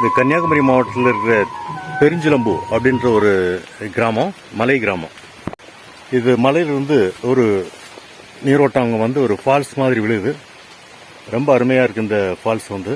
இது கன்னியாகுமரி மாவட்டத்தில் இருக்கிற பெருஞ்சிலம்பு அப்படின்ற ஒரு கிராமம், மலை கிராமம். இது மலையிலிருந்து ஒரு நீரோட்டம் அங்கே வந்து ஒரு ஃபால்ஸ் மாதிரி விழுது. ரொம்ப அருமையாக இருக்குது இந்த ஃபால்ஸ் வந்து.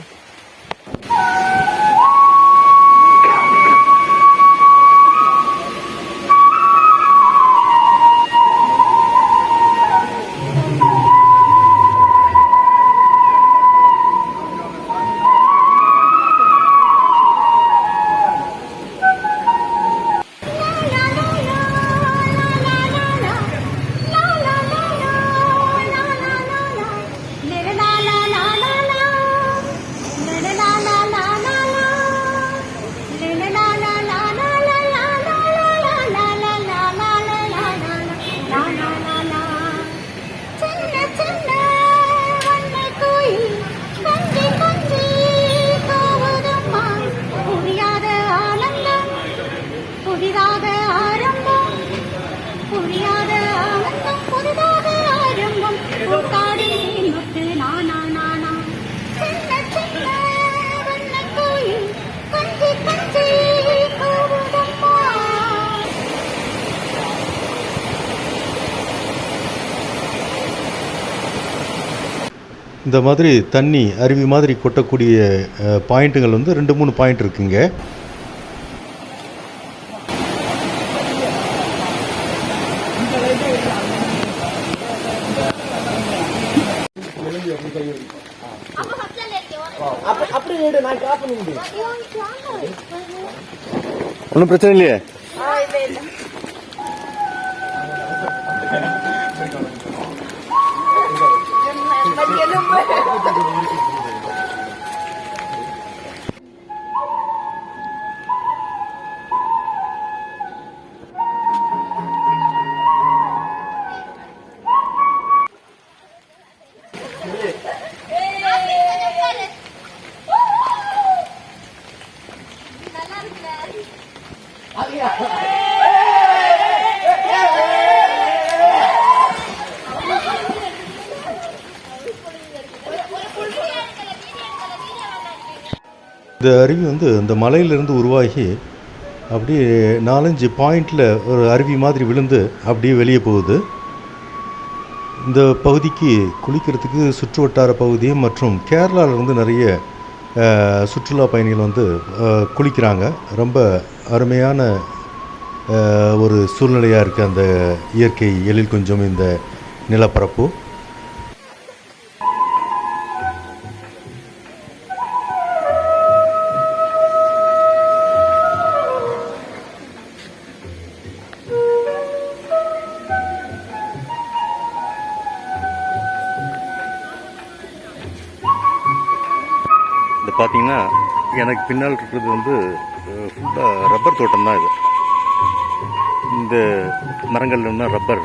இந்த மாதிரி தண்ணி அருவி மாதிரி கொட்டக்கூடிய பாயிண்ட்டுகள் வந்து 2-3 பாயிண்ட் இருக்குங்க. ஒன்றும் பிரச்சனை இல்லையே. இந்த அருவி வந்து இந்த மலையிலிருந்து உருவாகி அப்படியே 4-5 பாயிண்டில் ஒரு அருவி மாதிரி விழுந்து அப்படியே வெளியே போகுது. இந்த பகுதிக்கு குளிக்கிறதுக்கு சுற்று வட்டார பகுதி மற்றும் கேரளாவிலேருந்து நிறைய சுற்றுலா பயணிகள் வந்து குளிக்கிறாங்க. ரொம்ப அருமையான ஒரு சூழ்நிலையாக இருக்குது அந்த இயற்கை எழில் கொஞ்சம் இந்த நிலப்பரப்பு. இது பார்த்தீங்கன்னா எனக்கு பின்னால் இருக்கிறது வந்து ஃபுல்லாக ரப்பர் தோட்டம் தான். இது இந்த மரங்கள்லாம் ரப்பர்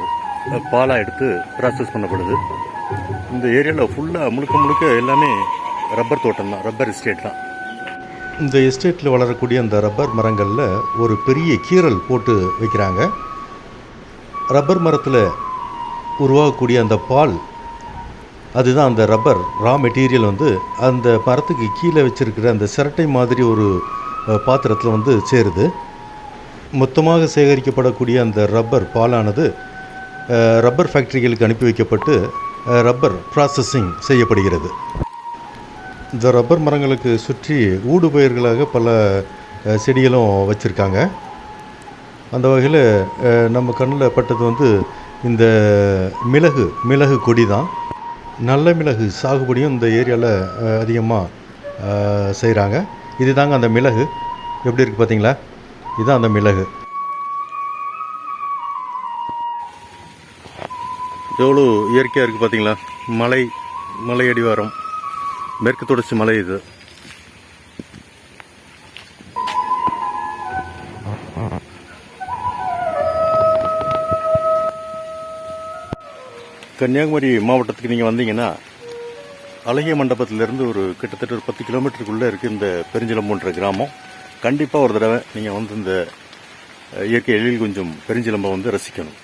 பாலாக எடுத்து ப்ராசஸ் பண்ணப்படுது. இந்த ஏரியாவில் ஃபுல்லாக முழுக்க எல்லாமே ரப்பர் தோட்டம் தான், ரப்பர் எஸ்டேட் தான். இந்த எஸ்டேட்டில் வளரக்கூடிய அந்த ரப்பர் மரங்களில் ஒரு பெரிய கீறல் போட்டு வைக்கிறாங்க. ரப்பர் மரத்தில் உருவாகக்கூடிய அந்த பால், அதுதான் அந்த ரப்பர் ரா மெட்டீரியல் வந்து அந்த மரத்துக்கு கீழே வச்சுருக்கிற அந்த சிரட்டை மாதிரி ஒரு பாத்திரத்தில் வந்து சேருது. மொத்தமாக சேகரிக்கப்படக்கூடிய அந்த ரப்பர் பாலானது ரப்பர் ஃபேக்ட்ரிகளுக்கு அனுப்பி வைக்கப்பட்டு ரப்பர் ப்ராசஸிங் செய்யப்படுகிறது. இந்த ரப்பர் மரங்களுக்கு சுற்றி ஊடுபயிர்களாக பல செடிகளும் வச்சுருக்காங்க. அந்த வகையில் நம்ம கண்ணில் பட்டது வந்து இந்த மிளகு கொடி தான். நல்ல மிளகு சாகுபடியும் இந்த ஏரியாவில் அதிகமாக செய்கிறாங்க. இது தாங்க அந்த மிளகு. எப்படி இருக்குது பார்த்தீங்களா? இதுதான் அந்த மிளகு. எவ்வளோ இயற்கையாக இருக்குது பார்த்தீங்களா? மலை அடிவாரம், மேற்கு தொடர்ச்சி மலை இது. கன்னியாகுமரி மாவட்டத்துக்கு நீங்கள் வந்தீங்கன்னா அழகிய மண்டபத்திலேருந்து ஒரு கிட்டத்தட்ட ஒரு 10 கிலோமீட்டருக்குள்ளே இருக்குது இந்த பெருஞ்சிலம்புன்ற கிராமம். கண்டிப்பாக ஒரு தடவை நீங்கள் வந்து இந்த இயற்கை எழில் கொஞ்சம் பெருஞ்சிலம்பை வந்து ரசிக்கணும்.